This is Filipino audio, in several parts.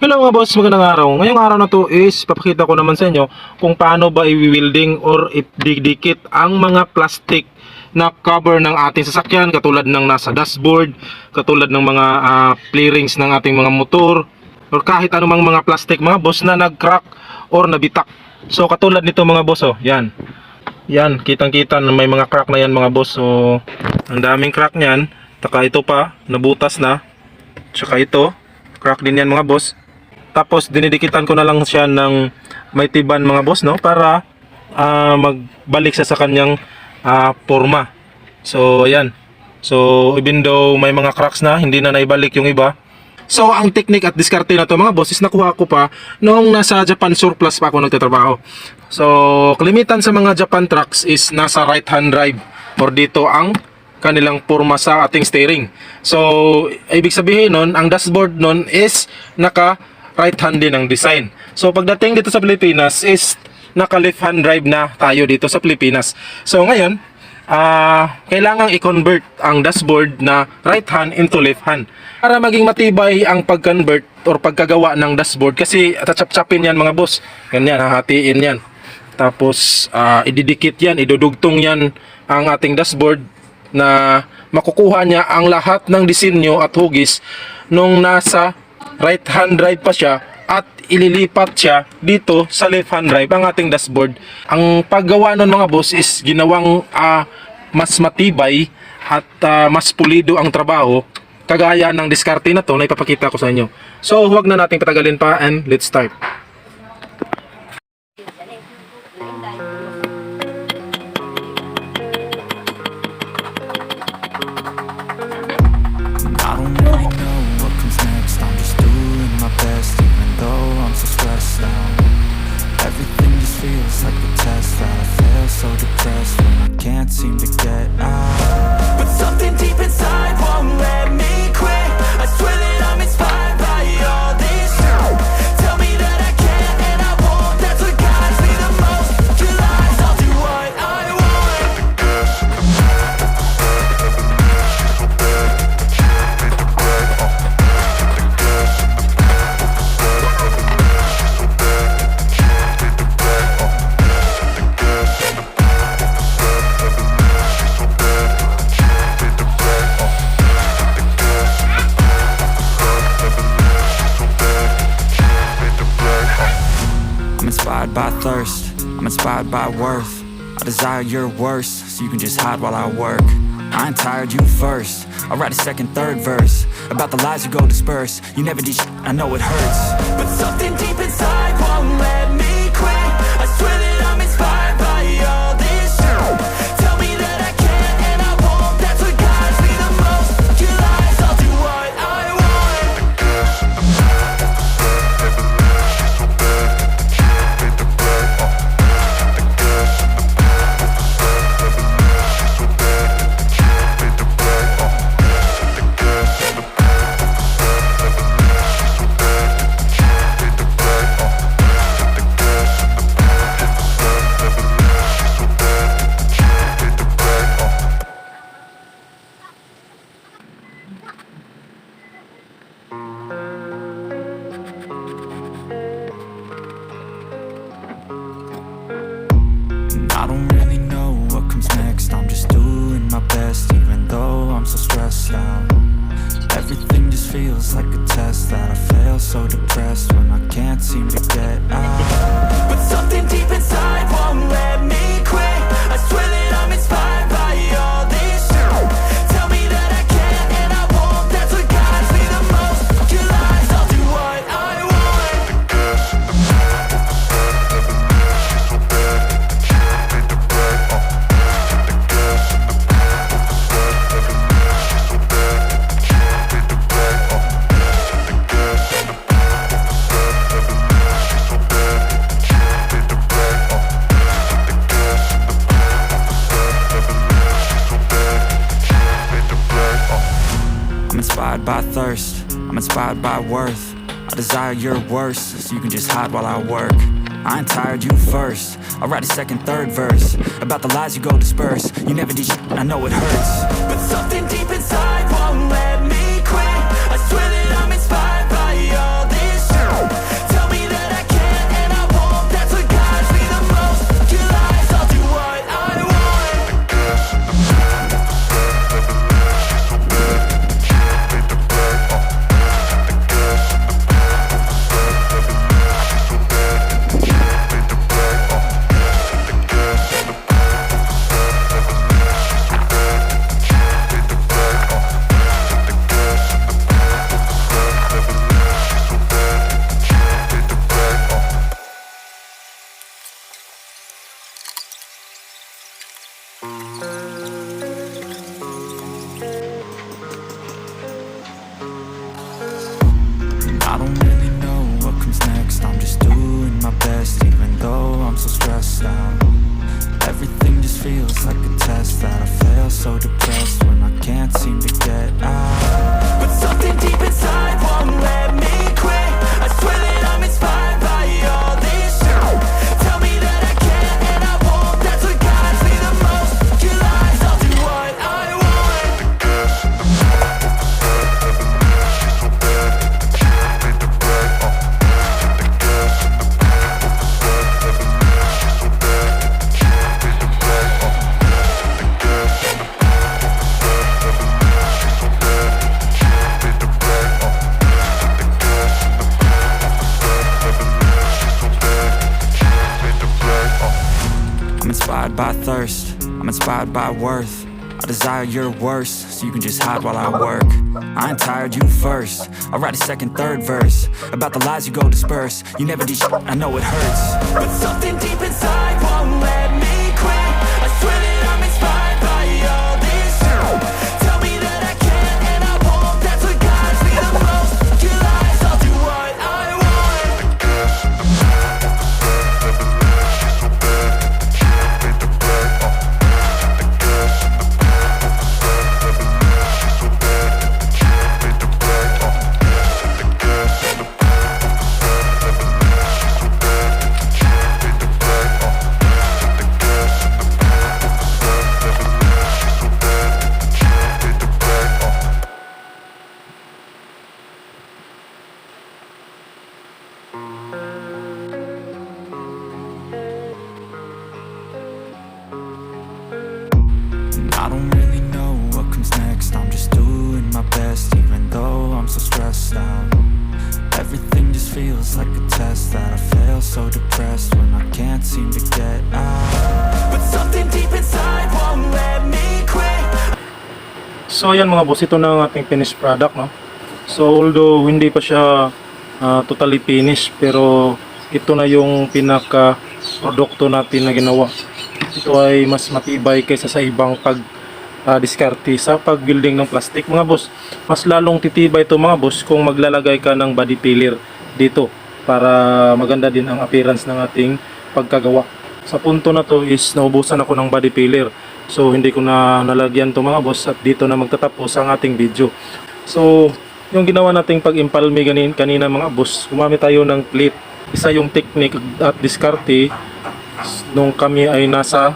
Hello mga boss, magandang araw. Ngayong araw na to is papakita ko naman sa inyo kung paano ba i-welding or i-dikit ang mga plastic na cover ng ating sasakyan, katulad ng nasa dashboard, katulad ng mga clearings ng ating mga motor, or kahit anumang mga plastic mga boss na nag-crack or nabitak. So katulad nito mga boss, oh, yan. Yan, kitang-kita na may mga crack na yan mga boss. So ang daming crack niyan. Taka ito pa, nabutas na. Tsaka ito, crack din yan mga boss. Tapos dinidikitan ko na lang siya ng may tiban mga boss, no, para magbalik siya sa kanyang forma. So ayan. So even though may mga cracks na, hindi na naibalik yung iba. So ang technique at diskarte na to mga boss is nakuha ko pa noong nasa Japan surplus pa ako nagtatrabaho. So kalimitan sa mga Japan trucks is nasa right hand drive or dito ang kanilang forma sa ating steering. So ibig sabihin nun, ang dashboard nun is naka right hand din ang design. So pagdating dito sa Pilipinas is naka left hand drive na tayo dito sa Pilipinas. So ngayon, kailangang i-convert ang dashboard na right hand into left hand para maging matibay ang pag-convert or pagkagawa ng dashboard, kasi tatchap-chapin yan mga boss. Ganyan, hahatiin yan. Tapos ididikit yan, idudugtong yan ang ating dashboard na makukuha niya ang lahat ng disenyo at hugis nung nasa right hand drive pa siya at ililipat siya dito sa left hand drive ang ating dashboard. Ang paggawa nun mga boss is ginawang mas matibay at mas pulido ang trabaho, kagaya ng diskarte na to na ipapakita ko sa inyo. So huwag na nating patagalin pa and let's start. Seem to get out, but something deep inside won't let me quit. I swear that I'm inspired by all this. Tell me that I can and I won't. That's what guides me the most. Your lies, I'll do what I want. By thirst, I'm inspired by worth. I desire your worst, so you can just hide while I work. I ain't tired, you first. I'll write a second, third verse about the lies you go disperse. You never did shit, I know it hurts, but something deep inside won't let me quit. I swear that I'm inspired by all this. Tell me that I can and I won't. That's what guides me the most. Your lies, I'll do what I want. I don't really know what comes next. I'm just doing my best, even though I'm so stressed out. Everything just feels like a test that I fail, so depressed when I can't seem to get out. But something deep inside won't let me quit. I swear that I'm inspired by all this. Tell me that I can and I won't. That's what guides me the most. Your lies, I'll do what I want. Inspired by thirst, I'm inspired by worth. I desire your worst, so you can just hide while I work. I ain't tired, you first. I'll write a second, third verse about the lies you go disperse. You never did shit, I know it hurts, but something deep inside won't let me quit. I swear that I'm inspired by all this. inspired by thirst, I'm inspired by worth. I desire your worst, so you can just hide while I work. I ain't tired, you first. I'll write a second, third verse about the lies you go disperse. You never did shit, I know it hurts, but something deep inside won't let me quit. I swear that I'm inspired by all this shit. Tell me that I can't and I won't. That's what guides me the most. Your lies, I'll do what I want. I don't really know what comes next. I'm just doing my best, even though I'm so stressed out. Everything just feels like a test that I fail, so depressed when I can't seem to get out. But something deep inside won't let me quit. So ayan mga boss, ito na ang ating finished product, no? So although hindi pa siya totally finished, pero ito na yung pinaka produkto natin na ginawa. Ito ay mas matibay kaysa sa ibang diskarte sa pag-building ng plastic mga boss. Mas lalong titibay ito mga boss kung maglalagay ka ng body filler dito para maganda din ang appearance ng ating pagkagawa. Sa punto na to is naubusan ako ng body filler, so hindi ko na nalagyan to mga boss, at dito na magtatapos ang ating video. So yung ginawa nating pag-impalme kanina mga boss, gumamit tayo ng plate. Isa yung technique at diskarte nung kami ay nasa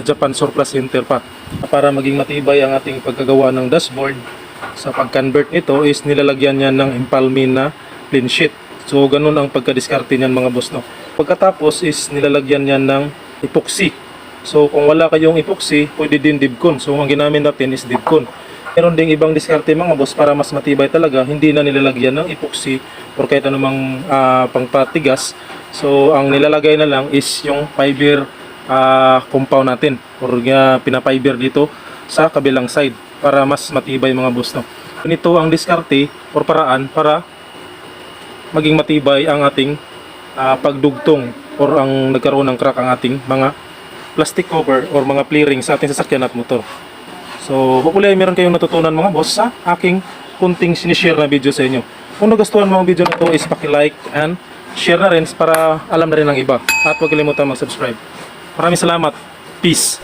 Japan Surplus Center pa, para maging matibay ang ating pagkagawa ng dashboard. Sa pag-convert nito is nilalagyan niya ng impalme na clean sheet. So ganun ang pagkadiskarte niyan mga boss, no? Pagkatapos is nilalagyan niya ng epoxy. So kung wala kayong epoxy, pwede din dibcon. So ang ginamit natin is dibcon. Meron ding ibang diskarte mga boss para mas matibay talaga, hindi na nilalagyan ng epoxy or kahit anumang pangpatigas. So ang nilalagay na lang is yung fiber compound natin, or pinafiber dito sa kabilang side para mas matibay mga boss, no? Ganito ang diskarte or paraan para maging matibay ang ating pagdugtong or ang nagkaroon ng crack ang ating mga plastic cover or mga flaring sa ating sasakyan at motor. So hopefully ay meron kayong natutunan mga boss sa aking kunting sinishare na video sa inyo. Kung nagustuhan mo ang video na ito is paki-like and share na rin para alam na rin ng iba. At huwag kalimutan mag-subscribe. Maraming salamat. Peace.